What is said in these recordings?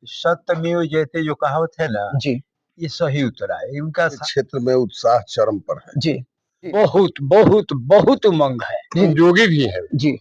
सत्यमेव जयते जो कहावत है ना, जी ये सही उतरा है। इनका क्षेत्र में उत्साह चरम पर है। जी बहुत बहुत बहुत उमंग है। कर्मयोगी भी है जी।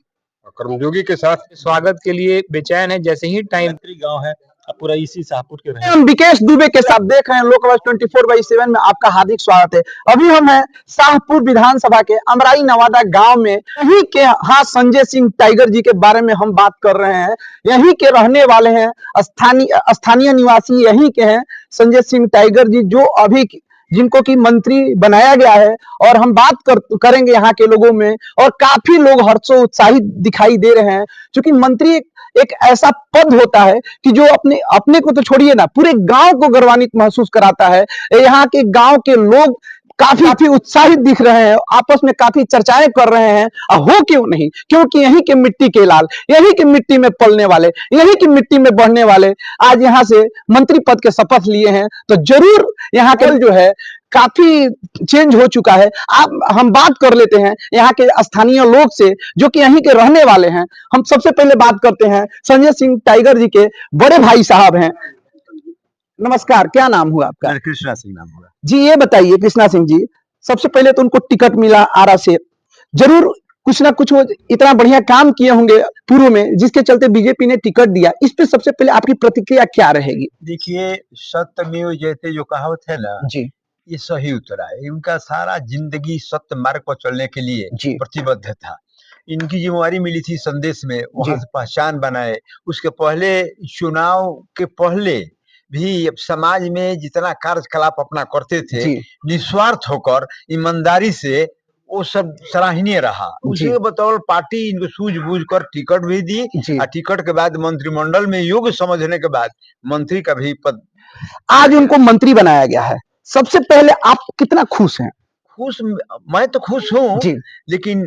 और कर्मयोगी के साथ स्वागत के लिए बेचैन है। जैसे ही टाइम गांव है, अब पूरा इसी शाहपुर के रहे। हम विकेश दुबे के साथ देख रहे हैं लोकवाज 24/7 में आपका हार्दिक स्वागत है। अभी हम हैं शाहपुर विधानसभा के अमराई नवादा गांव में। यहीं के हाँ संजय सिंह टाइगर जी के बारे में हम बात कर रहे हैं। यहीं के रहने वाले हैं, स्थानीय निवासी यहीं के हैं संजय सिंह टाइगर जी, जो अभी जिनको की मंत्री बनाया गया है। और हम बात करेंगे यहाँ के लोगों में, और काफी लोग हर्षोत्साहित दिखाई दे रहे हैं, क्योंकि मंत्री एक ऐसा पद होता है कि जो अपने अपने को तो छोड़िए ना, पूरे गांव को गौरवान्वित महसूस कराता है। यहाँ के गांव के लोग काफी उत्साहित दिख रहे हैं, आपस में काफी चर्चाएं कर रहे हैं। हो क्यों नहीं, क्योंकि यहीं के मिट्टी के लाल, यहीं की मिट्टी में पलने वाले, यहीं की मिट्टी में बढ़ने वाले आज यहाँ से मंत्री पद के शपथ लिए हैं। तो जरूर यहाँ के जो है काफी चेंज हो चुका है। हम बात कर लेते हैं यहाँ के स्थानीय लोग से, जो कि यहीं के रहने वाले हैं। हम सबसे पहले बात करते हैं संजय सिंह टाइगर जी के बड़े भाई साहब हैं। नमस्कार, क्या नाम हुआ आपका? कृष्णा सिंह नाम हुआ जी। ये बताइए कृष्णा सिंह जी, सबसे पहले तो उनको टिकट मिला आरा से, जरूर कुछ ना कुछ वो इतना बढ़िया काम किए होंगे पूर्व में, जिसके चलते बीजेपी ने टिकट दिया। इस पे सबसे पहले आपकी प्रतिक्रिया क्या रहेगी? देखिए, सत्यमेव जयते जो कहावत है ना जी, ये सही उतरा है। इनका सारा जिंदगी सत्य मार्ग पर चलने के लिए जी, प्रतिबद्ध था। इनकी जिम्मेवारी मिली थी संदेश में, वहां से पहचान बनाए। उसके पहले चुनाव के पहले भी समाज में जितना कार्यकलाप अपना करते थे, निस्वार्थ होकर ईमानदारी से, वो सब सराहनीय रहा। उसके बतौर पार्टी इनको सूझबूझ कर टिकट भी दी, और टिकट के बाद मंत्रिमंडल में योग्य समझने के बाद मंत्री का भी पद, आज उनको मंत्री बनाया गया है। सबसे पहले आप कितना खुश हैं? खुश, मैं तो खुश हूँ, लेकिन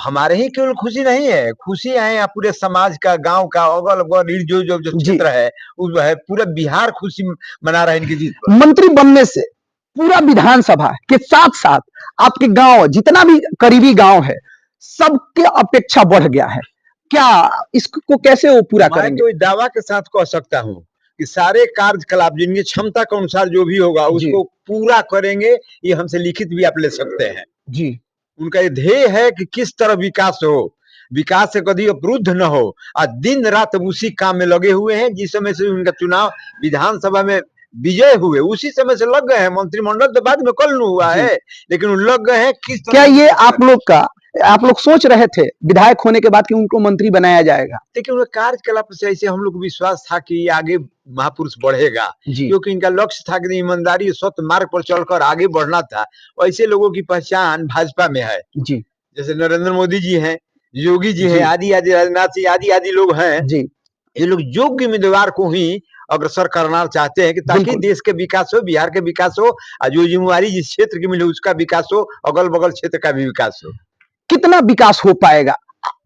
हमारे ही केवल खुशी नहीं है, खुशी है पूरे समाज का, गांव का, अगल बगल जो क्षेत्र है, उस है पूरा बिहार खुशी मना रहा है इनकी जीत पर। मंत्री बनने से पूरा विधानसभा के साथ साथ आपके गांव, जितना भी करीबी गांव है, सबके अपेक्षा बढ़ गया है। क्या इसको कैसे वो पूरा करेंगे? मैं तो दावा के साथ कह सकता हूँ कि सारे कार्यकलाप जिनकी क्षमता के अनुसार जो भी होगा उसको पूरा करेंगे। ये हमसे लिखित भी आप ले सकते हैं जी। उनका ये ध्येय है कि किस तरह विकास हो, विकास से कभी अवरुद्ध न हो, और दिन रात उसी काम में लगे हुए हैं। जिस समय से उनका चुनाव विधानसभा में विजय हुए उसी समय से लग गए हैं। मंत्रिमंडल तो बाद में कल हुआ है, लेकिन लग गए हैं। किस तरह क्या ये आप लोग सोच रहे थे विधायक होने के बाद कि उनको मंत्री बनाया जाएगा? देखिए, उनके कार्यकलाप से ऐसे हम लोग को विश्वास था कि आगे महापुरुष बढ़ेगा, क्योंकि इनका लक्ष्य था कि ईमानदारी सत्य मार्ग पर चलकर आगे बढ़ना था। ऐसे लोगों की पहचान भाजपा में है जी। जैसे नरेंद्र मोदी जी हैं, योगी जी हैं, आदि आदि, राजनाथ सिंह आदि आदि लोग हैं जी। ये लोग योग्य उम्मीदवार को ही अग्रसर करना चाहते हैं कि ताकि देश के विकास हो, बिहार के विकास हो, और जो जिम्मेवारी जिस क्षेत्र की मिले उसका विकास हो, अगल बगल क्षेत्र का भी विकास हो। कितना विकास हो पाएगा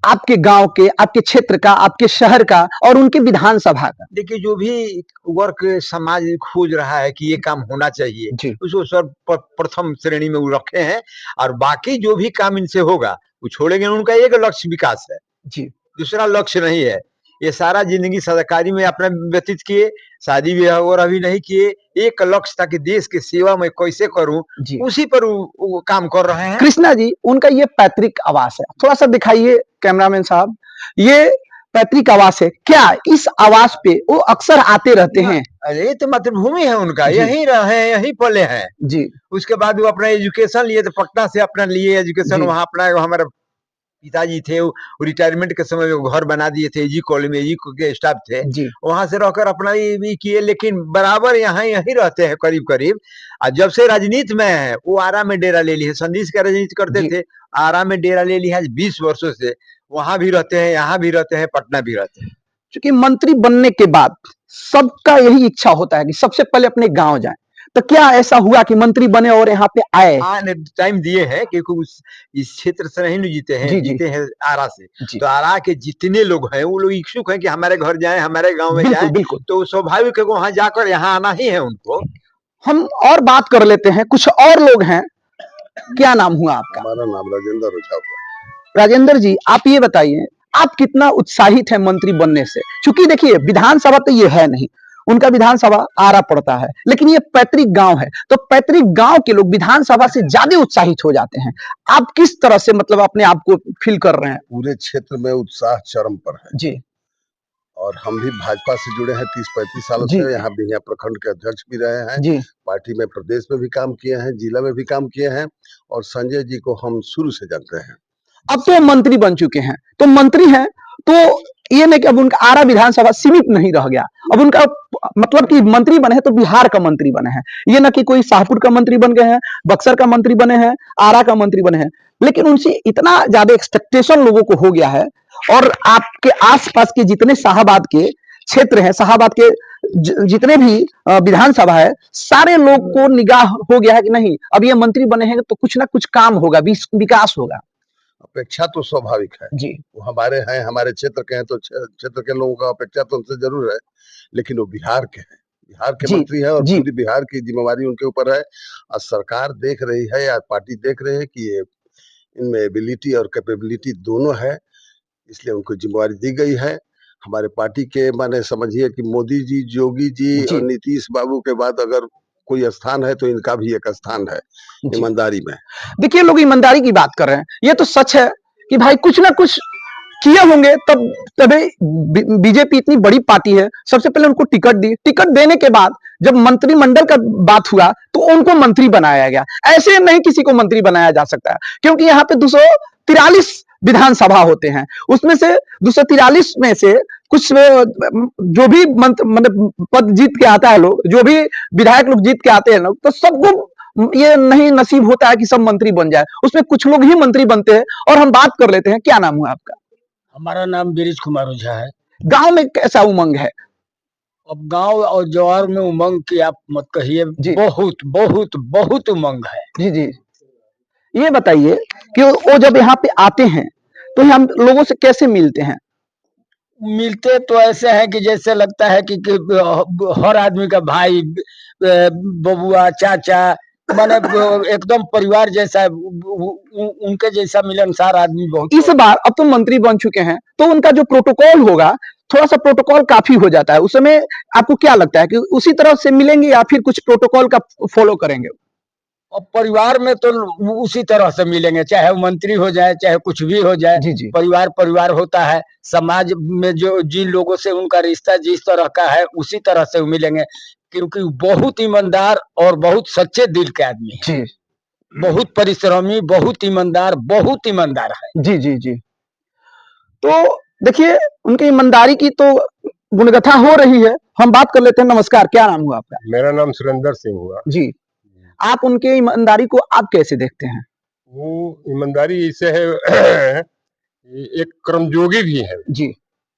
आपके गांव के, आपके क्षेत्र का, आपके शहर का और उनके विधानसभा का? देखिए, जो भी वर्ग समाज खोज रहा है कि ये काम होना चाहिए, उसको सर्वप्रथम श्रेणी में वो रखे हैं, और बाकी जो भी काम इनसे होगा वो छोड़ेंगे। उनका एक लक्ष्य विकास है जी, दूसरा लक्ष्य नहीं है। ये सारा जिंदगी सरकारी में अपना व्यतीत किए, शादी ब्याह और अभी नहीं किए। एक लक्ष्य था कि देश की सेवा में कैसे करूं, उसी पर वो काम कर रहे हैं। कृष्णा जी, उनका ये पैतृक आवास है, थोड़ा सा दिखाइए कैमरामैन साहब। ये पैतृक आवास है, क्या इस आवास पे वो अक्सर आते रहते हैं? अरे तो मातृभूमि है उनका, यहीं रहे, यहीं पले हैं जी। उसके बाद वो अपना एजुकेशन लिए, तो पटना से अपना लिए एजुकेशन, वहां अपना हमारा पिताजी थे, वो रिटायरमेंट के समय में घर बना दिए थे, जी कॉलेज में जी के स्टाफ थे, वहां से रहकर अपना ये भी किए, लेकिन बराबर यहाँ यहीं रहते हैं करीब करीब। और जब से राजनीति में है वो आरा में डेरा ले लिए, संदेश का राजनीति करते थे, आरा में डेरा ले लिया 20 वर्षों से, वहां भी रहते हैं, यहाँ भी रहते हैं, पटना भी रहते हैं। क्योंकि मंत्री बनने के बाद सबका यही इच्छा होता है कि सबसे पहले अपने गांव जाएं। तो क्या ऐसा हुआ कि मंत्री बने और यहाँ पे आए? टाइम दिए हैं, क्योंकि इस क्षेत्र से नहीं जीते हैं, जीते हैं आरा से। तो आरा के जितने लोग हैं वो लोग इच्छुक हैं कि हमारे घर जाएं, हमारे गांव में जाएं। तो स्वाभाविक है वहां जाकर यहाँ आना ही है उनको। हम और बात कर लेते हैं, कुछ और लोग हैं। क्या नाम हुआ आपका? हमारा नाम राजेंद्र ओझा। राजेंद्र जी, आप ये बताइए, आप कितना उत्साहित है मंत्री बनने से? क्योंकि देखिए विधानसभा तो ये है नहीं, उनका विधानसभा आरा पड़ता है, लेकिन ये पैतृक गांव है, तो पैतृक गांव के लोग विधानसभा से ज्यादा उत्साहित हो जाते हैं। आप किस तरह से मतलब अपने आप को फील कर रहे हैं? पूरे क्षेत्र में उत्साह चरम पर है जी। और हम भी भाजपा से जुड़े हैं 30-35 सालों जी। से। यहाँ भी यहाँ प्रखंड के अध्यक्ष भी रहे हैं जी। पार्टी में, प्रदेश में भी काम किए हैं, जिला में भी काम किए हैं और संजय जी को हम शुरू से जानते हैं। अब तो मंत्री बन चुके हैं, तो मंत्री हैं तो ये नहीं कि अब उनका आरा विधानसभा सीमित नहीं रह गया, अब उनका मतलब कि मंत्री बने हैं तो बिहार का मंत्री बने हैं, ये ना कि कोई शाहपुर का मंत्री बन गए हैं, बक्सर का मंत्री बने हैं, आरा का मंत्री बने हैं। लेकिन उनसे इतना ज्यादा एक्सपेक्टेशन लोगों को हो गया है और आपके आसपास के जितने शाहाबाद के क्षेत्र हैं, शाहाबाद के जितने भी विधानसभा है, सारे लोग को निगाह हो गया है कि नहीं अब ये मंत्री बने हैं तो कुछ ना कुछ काम होगा, विकास होगा। अपेक्षा तो स्वाभाविक है जी। वो हमारे हैं, हमारे क्षेत्र के हैं, तो क्षेत्र के लोगों का अपेक्षा तो उनसे जरूर है, लेकिन वो बिहार के हैं, बिहार के मंत्री है और पूरी बिहार की जिम्मेवारी उनके ऊपर है। और सरकार देख रही है या पार्टी देख रही है कि ये इनमें एबिलिटी और कैपेबिलिटी दोनों है, इसलिए उनको जिम्मेवारी दी गई है। हमारे पार्टी के माने समझिए कि मोदी जी, योगी जी और नीतीश बाबू के बाद अगर कोई स्थान है तो इनका भी एक स्थान है ईमानदारी में। देखिए लोग ईमानदारी की बात कर रहे हैं, ये तो सच है कि भाई कुछ ना कुछ किए होंगे तभी बीजेपी इतनी बड़ी पार्टी है, सबसे पहले उनको टिकट दी, टिकट देने के बाद जब मंत्रिमंडल का बात हुआ तो उनको मंत्री बनाया गया। ऐसे नहीं किसी को मंत्री बनाया जा सकता है, क्योंकि यहाँ पे 243 विधानसभा होते हैं, उसमें से 243 में से कुछ जो भी मतलब पद जीत के आता है लोग, जो भी विधायक लोग जीत के आते हैं लोग, तो सबको ये नहीं नसीब होता है कि सब मंत्री बन जाए, उसमें कुछ लोग ही मंत्री बनते हैं। और हम बात कर लेते हैं, क्या नाम हुआ आपका? हमारा नाम बीरिज कुमार ओझा है। गांव में कैसा उमंग है? अब गांव और जवार में उमंग की आप मत कहिए, बहुत बहुत बहुत उमंग है। जी जी, ये बताइए कि वो जब यहाँ पे आते हैं तो हम लोगों से कैसे मिलते हैं? मिलते तो ऐसे हैं कि जैसे लगता है कि हर आदमी का भाई, बबुआ, चाचा, माने एकदम परिवार जैसा, उनके जैसा मिलनसार आदमी बहुत। इस बार अब तो मंत्री बन चुके हैं तो उनका जो प्रोटोकॉल होगा, थोड़ा सा प्रोटोकॉल काफी हो जाता है, उस समय आपको क्या लगता है कि उसी तरह से मिलेंगे या फिर कुछ प्रोटोकॉल का फॉलो करेंगे? और परिवार में तो उसी तरह से मिलेंगे, चाहे वो मंत्री हो जाए चाहे कुछ भी हो जाए। जी। परिवार परिवार होता है, समाज में जो जिन लोगों से उनका रिश्ता जिस तरह का है उसी तरह से मिलेंगे, क्योंकि बहुत ईमानदार और बहुत सच्चे दिल के आदमी है। बहुत परिश्रमी, बहुत ईमानदार है। जी जी जी। तो देखिए उनकी ईमानदारी की तो गुणगाथा हो रही है। हम बात कर लेते हैं। नमस्कार, क्या नाम हुआ आपका? मेरा नाम सुरेंद्र सिंह हुआ जी। आप उनके ईमानदारी को आप कैसे देखते हैं? वो ईमानदारी ऐसे है एक कर्मयोगी भी है जी,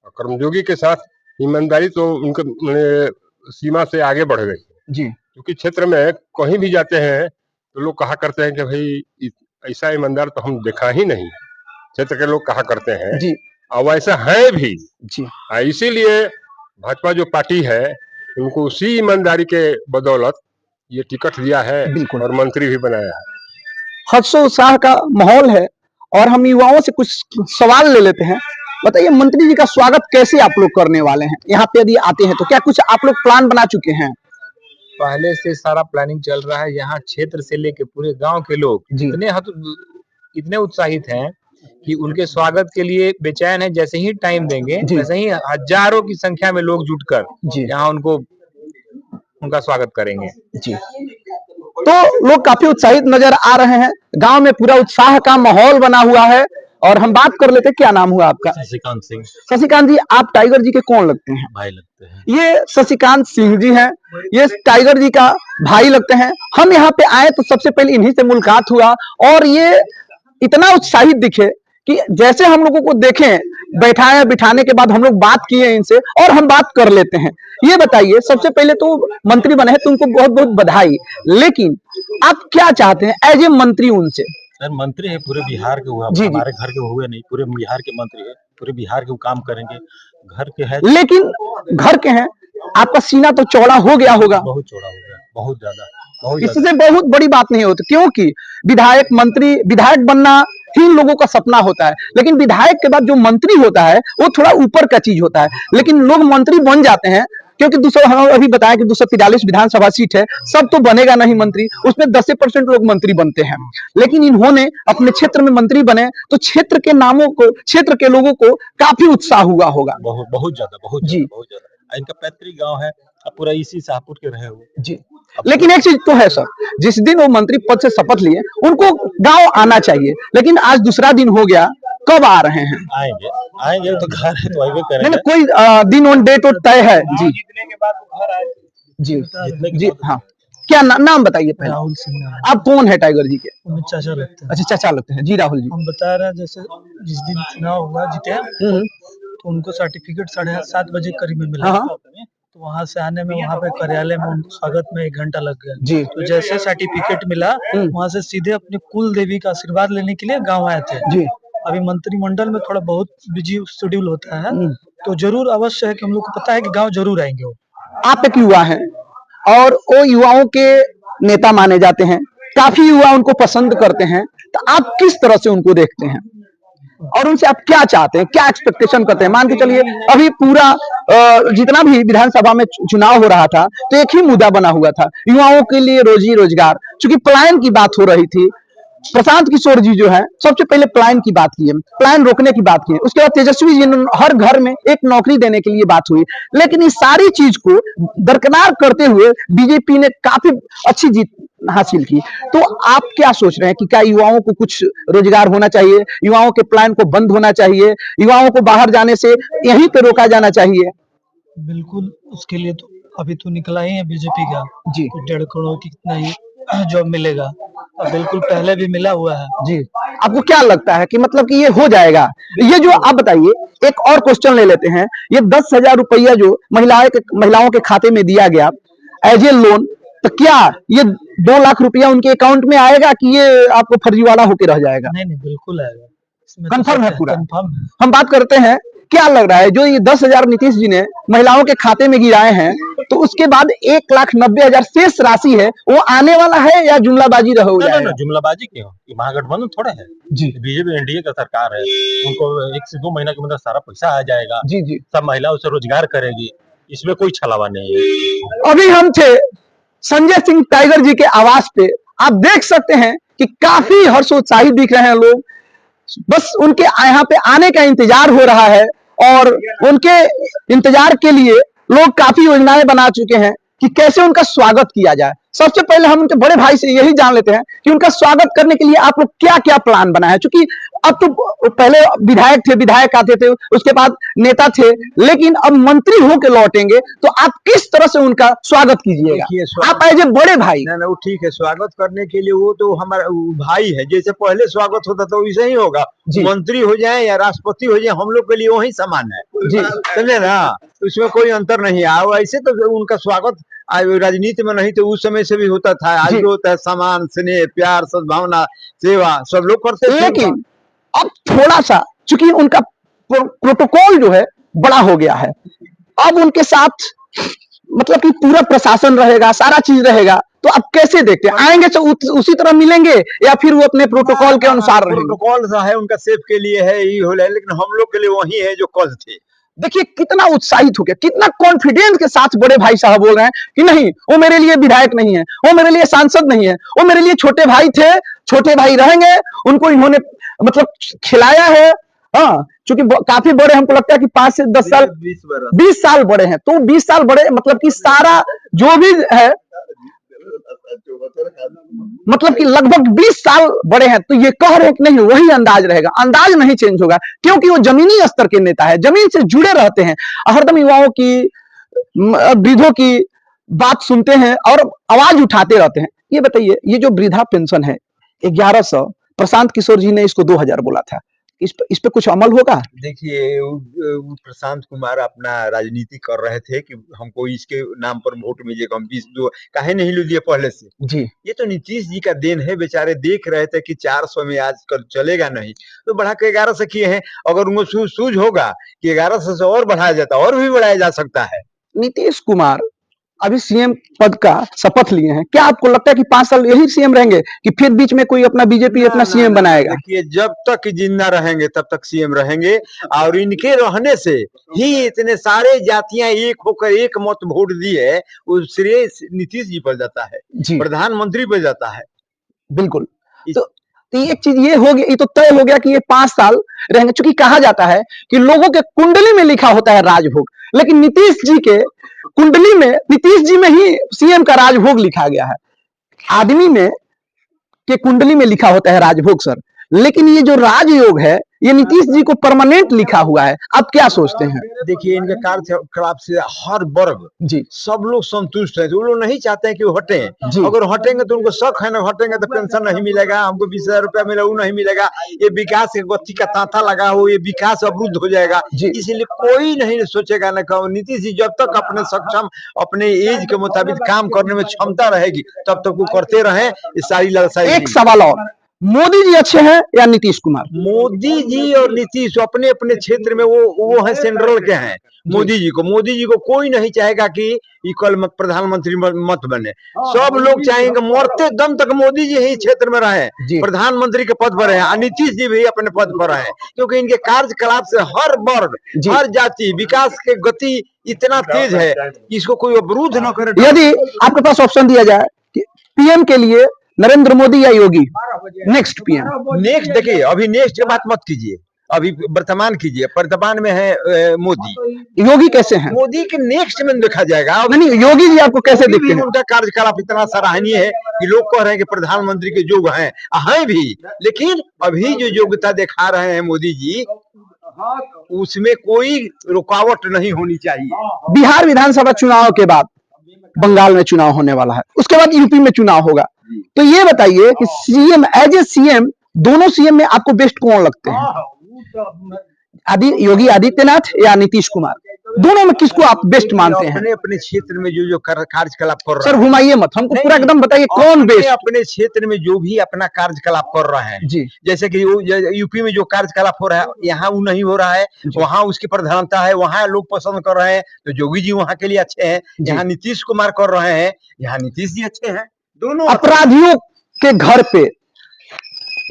और कर्मयोगी के साथ ईमानदारी तो उनके सीमा से आगे बढ़ गई जी। क्योंकि क्षेत्र में कहीं भी जाते हैं तो लोग कहा करते हैं कि भाई ऐसा ईमानदार तो हम देखा ही नहीं, क्षेत्र के लोग कहा करते हैं जी। और वैसा है भी जी। इसीलिए भाजपा जो पार्टी है उनको उसी ईमानदारी के बदौलत ये टिकट दिया है और मंत्री भी बनाया है। हर्षो उत्साह का माहौल है और हम युवाओं से कुछ सवाल ले लेते हैं। बताइए मंत्री जी का स्वागत कैसे आप लोग करने वाले हैं? यहाँ पे यदि आते हैं तो क्या कुछ आप लोग प्लान बना चुके हैं? पहले से सारा प्लानिंग चल रहा है। यहाँ क्षेत्र से लेके पूरे गांव के लोग इतने उत्साहित हैं कि उनके स्वागत के लिए बेचैन है। जैसे ही टाइम देंगे वैसे ही हजारों की संख्या में लोग जुटकर यहाँ उनका स्वागत करेंगे। जी। तो लोग काफी उत्साहित नजर आ रहे हैं, गांव में पूरा उत्साह का माहौल बना हुआ है। और हम बात कर लेते हैं, क्या नाम हुआ आपका? शशिकांत सिंह। शशिकांत जी, आप टाइगर जी के कौन लगते हैं? भाई लगते हैं। ये शशिकांत सिंह जी हैं, ये टाइगर जी का भाई लगते हैं। हम यहाँ पे आए तो सबसे पहले इन्हीं से मुलाकात हुआ और ये इतना उत्साहित दिखे कि जैसे हम लोगों को देखें, बैठाए, बिठाने के बाद हम लोग बात किए इनसे और हम बात कर लेते हैं। ये बताइए, सबसे पहले तो मंत्री बने हैं तो उनको बहुत बहुत बधाई, लेकिन आप क्या चाहते हैं एज ए मंत्री उनसे? सर मंत्री है, पूरे बिहार के हुआ, हमारे घर के हुए नहीं, पूरे बिहार के मंत्री है, पूरे बिहार के काम करेंगे, घर के है। लेकिन घर के हैं, आपका सीना तो चौड़ा हो गया होगा। बहुत चौड़ा हो गया, बहुत ज्यादा। इससे बहुत बड़ी बात नहीं होती, क्योंकि विधायक, मंत्री, विधायक बनना ही लोगों का सपना होता है, लेकिन विधायक के बाद जो मंत्री होता है वो थोड़ा ऊपर का चीज होता है। लेकिन लोग मंत्री बन जाते हैं क्योंकि दूसरा हम अभी बताया कि 243 विधानसभा सीट है, सब तो बनेगा नहीं मंत्री, उसमें 10% लोग मंत्री बनते हैं, लेकिन इन्होंने अपने क्षेत्र में मंत्री बने तो क्षेत्र के नामों को, क्षेत्र के लोगों को काफी उत्साह हुआ होगा। बहुत ज्यादा जी। बहुत ज्यादा। इनका पैतृक गांव है, अब पूरा इसी शाहपुर के रहे हुए जी। लेकिन एक चीज तो है सर, जिस दिन वो मंत्री पद से शपथ लिए उनको गांव आना चाहिए, लेकिन आज दूसरा दिन हो गया, कब आ रहे हैं? आएंगे तो घर है तो आएंगे करेंगे। नहीं, कोई दिन ऑन डेट तय है? जी जीतने के बाद वो घर आए जी जी। हाँ, क्या नाम बताइए पहले। राहुल सिंह। आप कौन है टाइगर जी के? चाचा लगते हैं। अच्छा, चाचा लगते हैं जी। राहुल जी, हम बता रहे हैं, जैसे जिस दिन चुनाव हुआ जीते तो उनको सर्टिफिकेट 7:30 बजे करीब में मिला। तो वहां से आने में, वहां पे कार्यालय में उनको स्वागत में 1 घंटा लग गया जी। तो जैसे सर्टिफिकेट मिला वहां से सीधे अपने कुल देवी का आशीर्वाद लेने के लिए गाँव आए थे जी। अभी मंत्रिमंडल में थोड़ा बहुत बिजी शेड्यूल होता है, तो जरूर अवश्य है कि हम लोग को पता है कि गाँव जरूर आएंगे वो। आप एक युवा हैं और वो युवाओं के नेता माने जाते हैं, काफी युवा उनको पसंद करते हैं, तो आप किस तरह से उनको देखते हैं और उनसे आप क्या चाहते हैं, क्या एक्सपेक्टेशन करते हैं? मान के चलिए अभी पूरा जितना भी विधानसभा में चुनाव हो रहा था तो एक ही मुद्दा बना हुआ था, युवाओं के लिए रोजी रोजगार। चूंकि पलायन की बात हो रही थी, प्रशांत किशोर जी जो है सबसे पहले पलायन की बात की है, पलायन रोकने की बात की है, उसके बाद तेजस्वी जी ने हर घर में एक नौकरी देने के लिए बात हुई, लेकिन इस सारी चीज को दरकिनार करते हुए बीजेपी ने काफी अच्छी जीत हासिल की। तो आप क्या सोच रहे हैं कि क्या युवाओं को कुछ रोजगार होना चाहिए, युवाओं के प्लान को बंद होना चाहिए, युवाओं को बाहर जाने से यहीं पे रोका जाना चाहिए? बिल्कुल, उसके लिए तो अभी तो निकला ही है बीजेपी का जी 1.5 करोड़ की कितना ही जॉब मिलेगा, और बिल्कुल पहले भी मिला हुआ है जी। आपको क्या लगता है कि मतलब कि ये हो जाएगा? ये जो आप बताइए, एक और क्वेश्चन ले लेते हैं, ये 10,000 रुपया जो महिलाओं के खाते में दिया गया एज ए लोन, तो क्या ये 2 लाख रुपया उनके अकाउंट में आएगा कि ये आपको फर्जीवाड़ा होकर रह जाएगा? नहीं, बिल्कुल आएगा, कंफर्म है पूरा? कंफर्म है। हम बात करते हैं, क्या लग रहा है जो ये 10,000 नीतीश जी ने महिलाओं के खाते में गिराए हैं, तो उसके बाद 1,90,000 शेष राशि है, वो आने वाला है या जुमलाबाजी हो जाएगा? ना, जुमलाबाजी क्यों? महागठबंधन थोड़ा है जी। बीजेपी एनडीए का सरकार है, उनको 1 से 2 महीना के अंदर सारा पैसा आ जाएगा। जी जी। सब महिलाओं से रोजगार करेगी, इसमें कोई छलावा नहीं है। अभी हम थे संजय सिंह टाइगर जी के आवास पे, आप देख सकते हैं कि काफी हर्षोत्साहित दिख रहे हैं लोग, बस उनके यहाँ पे आने का इंतजार हो रहा है और उनके इंतजार के लिए लोग काफी योजनाएं बना चुके हैं कि कैसे उनका स्वागत किया जाए। सबसे पहले हम उनके बड़े भाई से यही जान लेते हैं कि उनका स्वागत करने के लिए आप लोग क्या क्या प्लान बनाए हैं, क्योंकि अब तो पहले विधायक आते थे, उसके बाद नेता थे, लेकिन अब मंत्री होके लौटेंगे, तो आप किस तरह से उनका स्वागत कीजिएगा आप एज ए बड़े भाई? ना वो ठीक है, स्वागत करने के लिए वो तो हमारा भाई है, जैसे पहले स्वागत होता था वैसे ही होगा। मंत्री हो जाए या राष्ट्रपति हो जाए, हम लोग के लिए वही समान है जी, समझे ना, उसमें कोई अंतर नहीं है। ऐसे तो उनका स्वागत राजनीति में नहीं तो उस समय से भी होता था, आज भी होता है। सम्मान, स्नेह, प्यार, सद्भावना, सेवा सब लोग करते थे। लेकिन अब थोड़ा सा चूंकि उनका प्रोटोकॉल जो है बड़ा हो गया है, अब उनके साथ मतलब कि पूरा प्रशासन रहेगा, सारा चीज रहेगा, तो अब कैसे देखते हैं? आएंगे तो उसी तरह मिलेंगे या फिर वो अपने प्रोटोकॉल के अनुसार रहेंगे? प्रोटोकॉल है उनका सेफ के लिए है, ये हो रहा है, लेकिन हम लोग के लिए वही है जो कल थे। देखिए कितना उत्साहित हो गया, कितना कॉन्फिडेंस के साथ बड़े भाई साहब बोल रहे हैं कि नहीं, वो मेरे लिए विधायक नहीं है, वो मेरे लिए सांसद नहीं है, वो मेरे लिए छोटे भाई थे, छोटे भाई रहेंगे, उनको इन्होंने मतलब खिलाया है। हाँ, चूंकि काफी बड़े, हमको लगता है कि 5 से 10 साल 20 साल बड़े हैं, तो 20 साल बड़े मतलब कि सारा जो भी है मतलब कि लगभग 20 साल बड़े हैं, तो ये कह रहे हैं कि नहीं वही अंदाज रहेगा, अंदाज नहीं चेंज होगा, क्योंकि वो जमीनी स्तर के नेता है, जमीन से जुड़े रहते हैं, हरदम युवाओं की, वृद्धों की बात सुनते हैं और आवाज उठाते रहते हैं। ये बताइए, ये जो वृद्धा पेंशन है 1100, प्रशांत किशोर जी ने इसको 2000 बोला था, इस पे कुछ अमल होगा? देखिए, प्रशांत कुमार अपना राजनीति कर रहे थे कि हमको इसके नाम पर वोट मिलेगा, हम 20 काहे नहीं ले लिए पहले से जी। ये तो नीतीश जी का देन है, बेचारे देख रहे थे कि 400 में आजकल चलेगा नहीं, तो बढ़ा के 1100 किए हैं। अगर उनको सूझ होगा कि 1100 से और बढ़ाया जाता, और भी बढ़ाया जा सकता है। नीतीश कुमार अभी सीएम पद का शपथ लिए हैं, क्या आपको लगता है कि 5 साल यही सीएम रहेंगे कि फिर बीच में कोई अपना बीजेपी अपना सीएम बनाएगा? देखिए, जब तक जिंदा रहेंगे तब तक सीएम रहेंगे, और इनके रहने से ही इतने सारे जातियां एक होकर एक मत वोट दिए, उस श्रेय नीतीश जी पर जाता है, प्रधानमंत्री पर जाता है। बिल्कुल। तो एक चीज ये हो गया, ये तो तय हो गया कि ये 5 साल रहेंगे, चूंकि कहा जाता है कि लोगों के कुंडली में लिखा होता है राजभोग, लेकिन नीतीश जी के कुंडली में, नीतीश जी में ही सीएम का राजभोग लिखा गया है। आदमी में के कुंडली में लिखा होता है राजभोग सर, लेकिन ये जो राजयोग है ये नीतीश जी को परमानेंट लिखा हुआ है। आप क्या सोचते हैं? देखिए, इनके कार्यकलाप से हर वर्ग जी सब लोग संतुष्ट है। वो लोग नहीं चाहते हैं कि वो हटे, अगर हटेंगे तो उनको शक है ना, हटेंगे तो पेंशन नहीं मिलेगा, हमको 20,000 रुपया मिला वो नहीं मिलेगा, ये विकास के गति का तांता लगा हो, ये विकास अवरुद्ध हो जाएगा। इसलिए कोई नहीं सोचेगा ना, नीतीश जी जब तक अपने सक्षम, अपने एज के मुताबिक काम करने में क्षमता रहेगी तब तक वो करते रहे। इस सारी लड़ाई। एक सवाल और, मोदी जी अच्छे हैं या नीतीश कुमार? मोदी जी और नीतीश अपने अपने क्षेत्र में वो है, सेंट्रल के हैं। मोदी जी को कोई नहीं चाहेगा कि कल प्रधानमंत्री मत बने। सब लोग चाहेंगे मरते दम तक मोदी जी ही क्षेत्र में रहे, प्रधानमंत्री के पद पर रहे, नीतीश जी भी अपने पद पर रहे, क्योंकि इनके कार्यकलाप से हर वर्ग, हर जाति, विकास के गति इतना तेज है कि इसको कोई अवरुद्ध न करे। यदि आपके पास ऑप्शन दिया जाए कि पीएम के लिए नरेंद्र मोदी या योगी, नेक्स्ट पीएम? नेक्स्ट देखिए, अभी नेक्स्ट की बात मत कीजिए, अभी वर्तमान कीजिए। वर्तमान में है मोदी। योगी कैसे हैं? मोदी के नेक्स्ट में देखा जाएगा। नहीं, योगी जी आपको कैसे दिखते हैं? उनका कार्यकलाप इतना सराहनीय है कि लोग कह रहे हैं कि प्रधानमंत्री के योग्य हैं भी, लेकिन अभी जो योग्यता दिखा रहे हैं मोदी जी, उसमें कोई रुकावट नहीं होनी चाहिए। बिहार विधानसभा चुनाव के बाद बंगाल में चुनाव होने वाला है, उसके बाद यूपी में चुनाव होगा, तो ये बताइए कि सीएम, एज ए सीएम, दोनों सीएम में आपको बेस्ट कौन लगते हैं? योगी आदित्यनाथ या नीतीश कुमार? दोनों में किसको आप बेस्ट मानते हैं? अपने अपने क्षेत्र में जो कार्यकलाप कर रहे हैं। सर घुमाइए मत, हमको पूरा एकदम बताइए कौन बेस्ट। अपने क्षेत्र में जो भी अपना कार्यकलाप कर रहे हैं जी, जैसे कि यूपी में जो कार्यकलाप हो रहा है यहाँ वो नहीं हो रहा है, वहाँ उसकी प्रधानता है, वहाँ लोग पसंद कर रहे हैं, तो योगी जी वहाँ के लिए अच्छे हैं। यहाँ नीतीश कुमार कर रहे हैं, यहाँ नीतीश जी अच्छे हैं। दोनों अपराधियों के घर पे,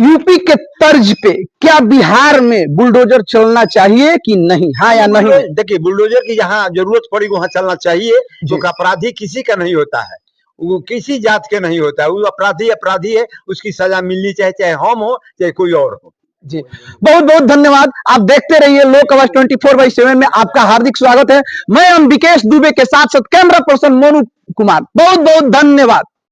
यूपी के तर्ज पे क्या बिहार में बुलडोजर चलना चाहिए कि नहीं? हाँ या नहीं? देखिए, बुलडोजर की जहाँ जरूरत पड़ी वहाँ चलना चाहिए, क्योंकि अपराधी किसी का नहीं होता है, वो किसी जात के नहीं होता है, वो अपराधी है, उसकी सजा मिलनी चाहिए, चाहे हम हो चाहे कोई और हो। जी, बहुत बहुत धन्यवाद। आप देखते रहिए लोक आवाज 24/7 में आपका हार्दिक स्वागत है। मैं विकेश दुबे के साथ साथ कैमरा पर्सन मोनू कुमार। बहुत बहुत धन्यवाद।